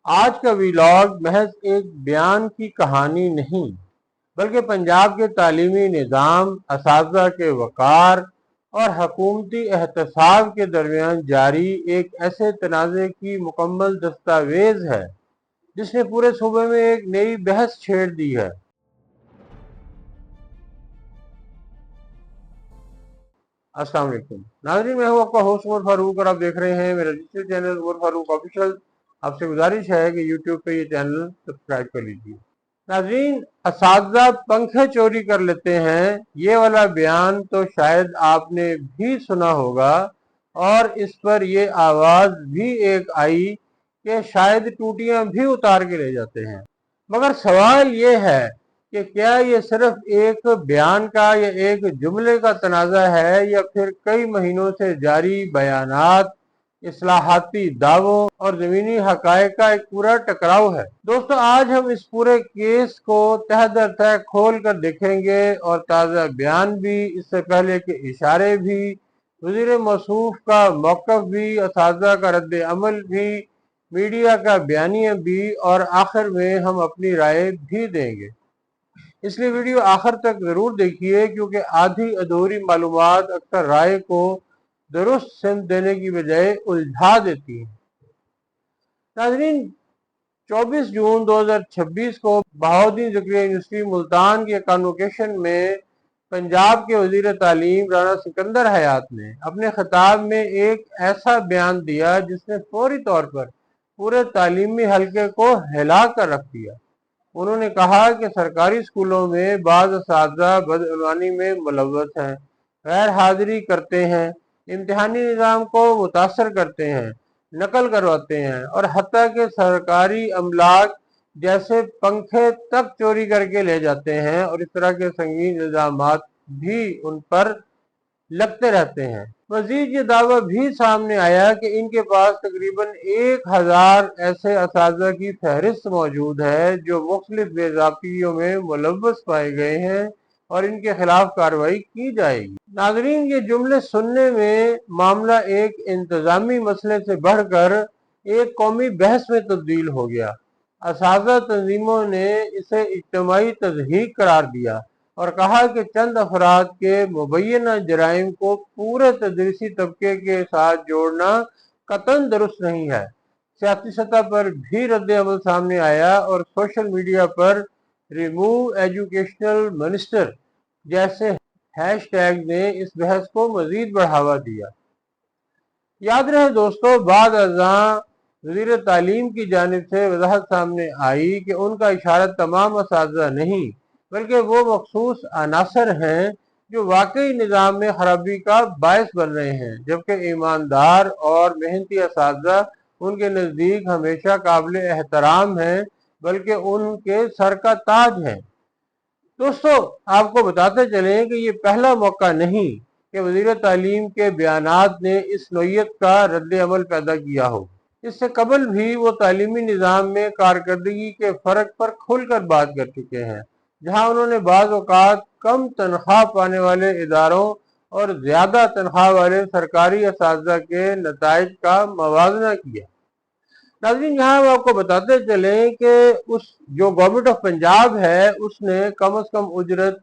آج کا ویلاگ محض ایک بیان کی کہانی نہیں بلکہ پنجاب کے تعلیمی نظام، اساتذہ کے وقار اور حکومتی احتساب کے درمیان جاری ایک ایسے تنازع کی مکمل دستاویز ہے جس نے پورے صوبے میں ایک نئی بحث چھیڑ دی ہے۔ السلام علیکم ناظرین، میں ہوں آپ کا ہوسٹ عمر فاروق اور آپ دیکھ رہے ہیں میرا ڈیجیٹل چینل عمر فاروق آفیشل۔ آپ سے گزارش ہے کہ یوٹیوب پہ یہ چینل سبسکرائب کر لیجیے۔ ناظرین، اساتذہ پنکھے چوری کر لیتے ہیں، یہ والا بیان تو شاید آپ نے بھی سنا ہوگا اور اس پر یہ آواز بھی ایک آئی کہ شاید ٹوٹیاں بھی اتار کے لے جاتے ہیں۔ مگر سوال یہ ہے کہ کیا یہ صرف ایک بیان کا یا ایک جملے کا تنازع ہے یا پھر کئی مہینوں سے جاری بیانات، اصلاحاتی دعووں اور زمینی حقائق کا ایک پورا ٹکراؤ ہے؟ دوستو، آج ہم اس پورے کیس کو تہ در تہ کھول کر دیکھیں گے اور تازہ بیان بھی، اس سے پہلے کے اشارے بھی، وزیر موصوف کا موقف بھی، اساتذہ کا رد عمل بھی، میڈیا کا بیانیہ بھی، اور آخر میں ہم اپنی رائے بھی دیں گے۔ اس لیے ویڈیو آخر تک ضرور دیکھیے، کیونکہ آدھی ادھوری معلومات اکثر رائے کو درست سمت دینے کی بجائے الجھا دیتی ہیں۔ ناظرین، 24 جون 2026 کو بہاؤالدین زکریا یونیورسٹی ملتان کے کانوکیشن میں پنجاب کے وزیر تعلیم رانا سکندر حیات نے اپنے خطاب میں ایک ایسا بیان دیا جس نے فوری طور پر پورے تعلیمی حلقے کو ہلا کر رکھ دیا۔ انہوں نے کہا کہ سرکاری اسکولوں میں بعض اساتذہ بدعنوانی میں ملوث ہیں، غیر حاضری کرتے ہیں، امتحانی نظام کو متاثر کرتے ہیں، نقل کرواتے ہیں اور حتیٰ کہ سرکاری املاک جیسے پنکھے تک چوری کر کے لے جاتے ہیں، اور اس طرح کے سنگین الزامات بھی ان پر لگتے رہتے ہیں۔ مزید یہ دعویٰ بھی سامنے آیا کہ ان کے پاس تقریباً 1000 ایسے اساتذہ کی فہرست موجود ہے جو مختلف بے ضابطگیوں میں ملوث پائے گئے ہیں اور ان کے خلاف کارروائی کی جائے گی۔ ناظرین، یہ جملے سننے میں معاملہ ایک انتظامی مسئلے سے بڑھ کر ایک قومی بحث میں تبدیل ہو گیا۔ اساتذہ تنظیموں نے اسے اجتماعی تضحیک قرار دیا اور کہا کہ چند افراد کے مبینہ جرائم کو پورے تدریسی طبقے کے ساتھ جوڑنا قطعاً درست نہیں ہے۔ سیاسی سطح پر بھی رد عمل سامنے آیا اور سوشل میڈیا پر ریموو ایجوکیشنل منسٹر جیسے ہیش ٹیگ نے اس بحث کو مزید بڑھاوا دیا۔ یاد رہے دوستو، بعد ازاں وزیر تعلیم کی جانب سے وضاحت سامنے آئی کہ ان کا اشارہ تمام اساتذہ نہیں بلکہ وہ مخصوص عناصر ہیں جو واقعی نظام میں خرابی کا باعث بن رہے ہیں، جبکہ ایماندار اور محنتی اساتذہ ان کے نزدیک ہمیشہ قابل احترام ہیں بلکہ ان کے سر کا تاج ہیں۔ دوستو، آپ کو بتاتے چلیں کہ یہ پہلا موقع نہیں کہ وزیر تعلیم کے بیانات نے اس نوعیت کا رد عمل پیدا کیا ہو۔ اس سے قبل بھی وہ تعلیمی نظام میں کارکردگی کے فرق پر کھل کر بات کر چکے ہیں، جہاں انہوں نے بعض اوقات کم تنخواہ پانے والے اداروں اور زیادہ تنخواہ والے سرکاری اساتذہ کے نتائج کا موازنہ کیا۔ ناظرین، یہاں ہم آپ کو بتاتے چلیں کہ جو گورنمنٹ آف پنجاب ہے اس نے کم از کم اجرت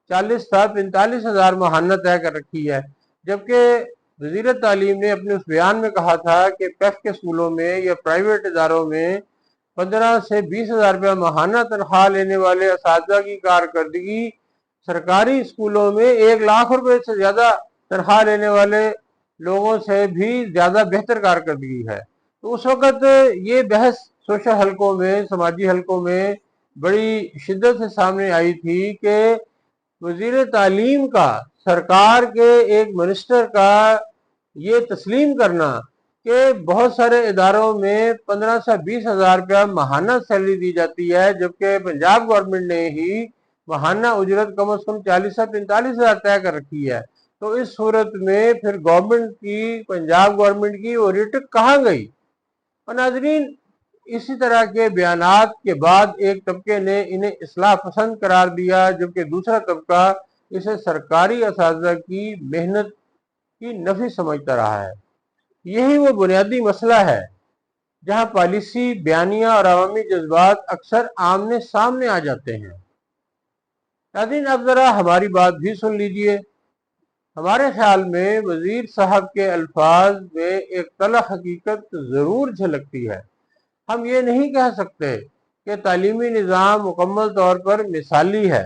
40 سے 45 ہزار ماہانہ طے کر رکھی ہے، جبکہ وزیر تعلیم نے اپنے اس بیان میں کہا تھا کہ پیف کے اسکولوں میں یا پرائیویٹ اداروں میں 15 سے 20 ہزار روپیہ ماہانہ تنخواہ لینے والے اساتذہ کی کارکردگی سرکاری اسکولوں میں 1 لاکھ روپے سے زیادہ تنخواہ لینے والے لوگوں سے بھی زیادہ بہتر کارکردگی ہے۔ تو اس وقت یہ بحث سوشل حلقوں میں، سماجی حلقوں میں بڑی شدت سے سامنے آئی تھی کہ وزیر تعلیم کا، سرکار کے ایک منسٹر کا یہ تسلیم کرنا کہ بہت سارے اداروں میں 15 سے 20 ہزار روپیہ ماہانہ سیلری دی جاتی ہے، جبکہ پنجاب گورنمنٹ نے ہی ماہانہ اجرت کم از کم 40 سے 45 ہزار طے کر رکھی ہے۔ تو اس صورت میں پھر گورنمنٹ کی، پنجاب گورنمنٹ کی وہ ریٹک کہاں گئی؟ اور ناظرین، اسی طرح کے بیانات کے بعد ایک طبقے نے انہیں اصلاح پسند قرار دیا، جبکہ دوسرا طبقہ اسے سرکاری اساتذہ کی محنت کی نفی سمجھتا رہا ہے۔ یہی وہ بنیادی مسئلہ ہے जहां पॉलिसी, बयानिया और अवामी जज्बात अक्सर आमने सामने आ जाते हैं। नाज़रीन, अब जरा हमारी बात भी सुन लीजिए। हमारे ख्याल में वजीर साहब के अल्फाज में एक तलख हकीकत जरूर झलकती है। हम ये नहीं कह सकते कि तालीमी निज़ाम मुकम्मल तौर पर मिसाली है।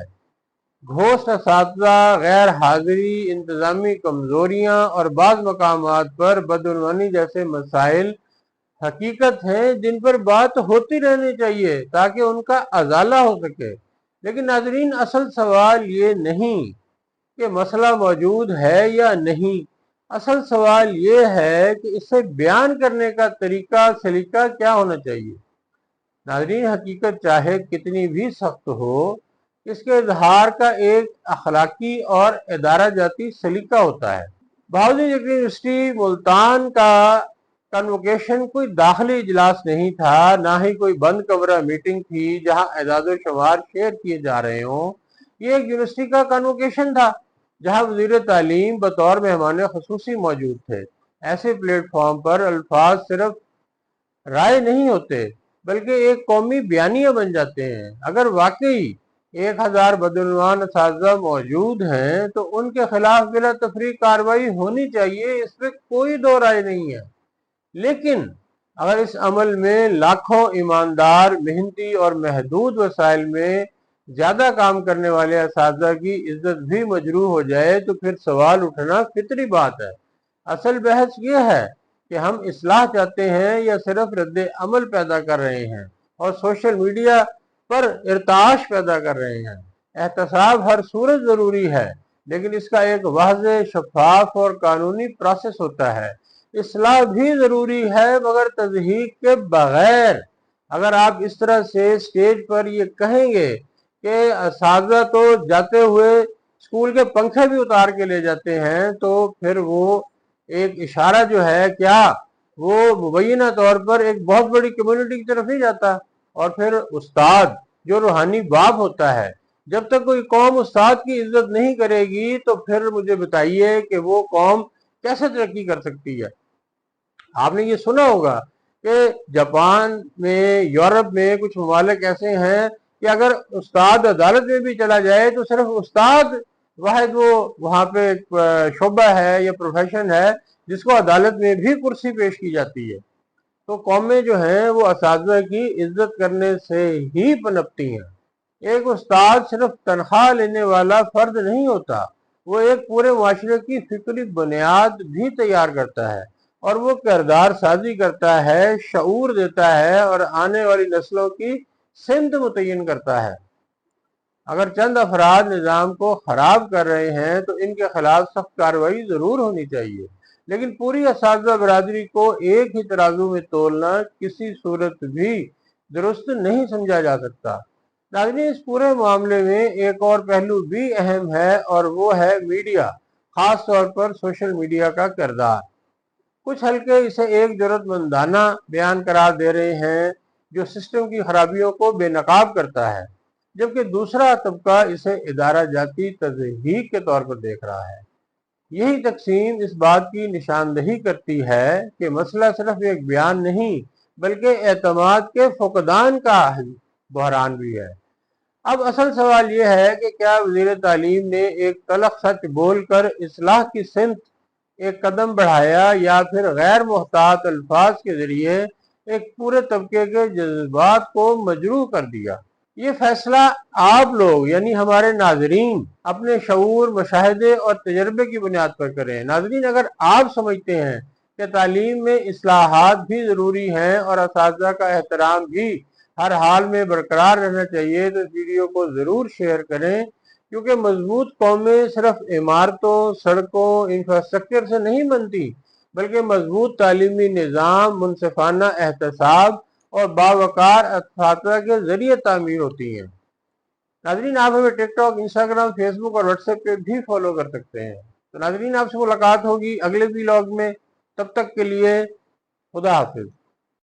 घोस्ट असातिज़ा, गैर हाजिरी, इंतज़ामी कमज़ोरियाँ और बाज़ मकामात पर बदउनवानी जैसे मसाइल हकीकत हैं जिन पर बात होती रहनी चाहिए ताकि उनका अजाला हो सके। लेकिन नाज़रीन, असल सवाल ये नहीं कि मसला मौजूद है या नहीं। असल सवाल ये है कि इसे बयान करने का तरीका सलीका क्या होना चाहिए। नाज़रीन, हकीकत चाहे कितनी भी सख्त हो, इसके इजहार का एक अखलाकी और इदारा जाती सलीका होता है। बहाउद्दीन यूनिवर्सिटी मुल्तान का कन्वोकेशन कोई दाखिली इजलास नहीं था, ना ही कोई बंद कमरा मीटिंग थी जहां एजाज़ शुमार शेयर किए जा रहे हों। ये एक यूनिवर्सिटी का कन्वोकेशन था जहां वज़ीर तालीम बतौर मेहमान खुसूसी मौजूद थे। ऐसे प्लेटफॉर्म पर अल्फाज सिर्फ राय नहीं होते बल्कि एक कौमी बयानिया बन जाते हैं। अगर वाकई 1000 बदउनवान असातिज़ा मौजूद हैं तो उनके खिलाफ बिला तफरीक कार्रवाई होनी चाहिए, इस पर कोई दो राय नहीं है। लेकिन अगर इस अमल में लाखों ईमानदार, मेहनती और महदूद वसाइल में ज्यादा काम करने वाले असातिज़ा की इज्जत भी मजरूह हो जाए तो फिर सवाल उठना फितरी बात है। असल बहस यह है कि हम इस्लाह चाहते हैं या सिर्फ रद्द अमल पैदा कर रहे हैं और सोशल मीडिया पर इर्ताश पैदा कर रहे हैं। एहतसाब हर सूरत जरूरी है, लेकिन इसका एक वाज़ेह, शफाफ और कानूनी प्रोसेस होता है। इस्लाह भी जरूरी है मगर तज़हीक के बगैर। अगर आप इस तरह से स्टेज पर ये कहेंगे कि असातिज़ा तो जाते हुए स्कूल के पंखे भी उतार के ले जाते हैं, तो फिर वो एक इशारा जो है क्या वो मुबैना तौर पर एक बहुत बड़ी कम्युनिटी की तरफ नहीं जाता। और फिर उस्ताद जो रूहानी बाप होता है, जब तक कोई कौम उस्ताद की इज्जत नहीं करेगी तो फिर मुझे बताइए कि वो कौम कैसे तरक्की कर सकती है। आपने ये सुना होगा कि जापान में, यूरोप में कुछ ममालिक ऐसे हैं कि अगर उस्ताद अदालत में भी चला जाए तो सिर्फ उस्ताद वाहिद वो वहाँ पे एक शोबा है या प्रोफेशन है जिसको अदालत में भी कुर्सी पेश की जाती है। तो कौमें जो हैं वो असातिज़ा की इज्जत करने से ही पनपती हैं। एक उस्ताद सिर्फ तनख्वाह लेने वाला फर्द नहीं होता, वो एक पूरे माशरे की फिक्री बुनियाद भी तैयार करता है और वो किरदार साजी करता है, शऊर देता है और आने वाली नस्लों की सिमत मुतय्यन करता है। अगर चंद अफराद निज़ाम को खराब कर रहे हैं तो इनके खिलाफ सख्त कार्रवाई जरूर होनी चाहिए, लेकिन पूरी असातिज़ा बरादरी को एक ही तराजू में तोलना किसी सूरत भी दुरुस्त नहीं समझा जा सकता। नाज़रीन, इस पूरे मामले में एक और पहलू भी अहम है और वो है मीडिया, खास तौर पर सोशल मीडिया का किरदार। कुछ हल्के इसे एक जरूरतमंदाना बयान करार दे रहे हैं जो सिस्टम की खराबियों को बेनकाब करता है, जबकि दूसरा तबका इसे इदारा जाती तज़हीक के तौर पर देख रहा है। यही तकसीम इस बात की निशानदही करती है कि मसला सिर्फ एक बयान नहीं बल्कि एतमाद के फुकदान का बहरान भी है। अब असल सवाल यह है कि क्या वज़ीर तालीम ने एक तलख सच बोलकर इस्लाह की सिमत एक कदम बढ़ाया या फिर गैर मुहतात अल्फाज के जरिए एक पूरे तबके के जज्बात को मजरूह कर दिया। ये फैसला आप लोग यानी हमारे नाजरीन अपने शऊर, मुशाहिदे और तजर्बे की बुनियाद पर करें। नाजरीन, अगर आप समझते हैं कि तालीम में इस्लाहात भी ज़रूरी हैं और असातिज़ा का एहतराम भी हर हाल में बरकरार रहना चाहिए तो इस वीडियो को ज़रूर शेयर करें, क्योंकि मजबूत कौमें सिर्फ इमारतों, सड़कों, इंफ्रास्ट्रक्चर से नहीं बनती बल्कि मजबूत तालीमी निज़ाम, मुनसिफाना एहतसाब और बावकार असातिज़ा के जरिए तामीर होती हैं। नाज़रीन, आप हमें टिकटॉक, इंस्टाग्राम, फेसबुक और व्हाट्सएप पे भी फॉलो कर सकते हैं। तो नाज़रीन, आपसे मुलाकात होगी अगले व्लॉग में। तब तक के लिए खुदा हाफिज।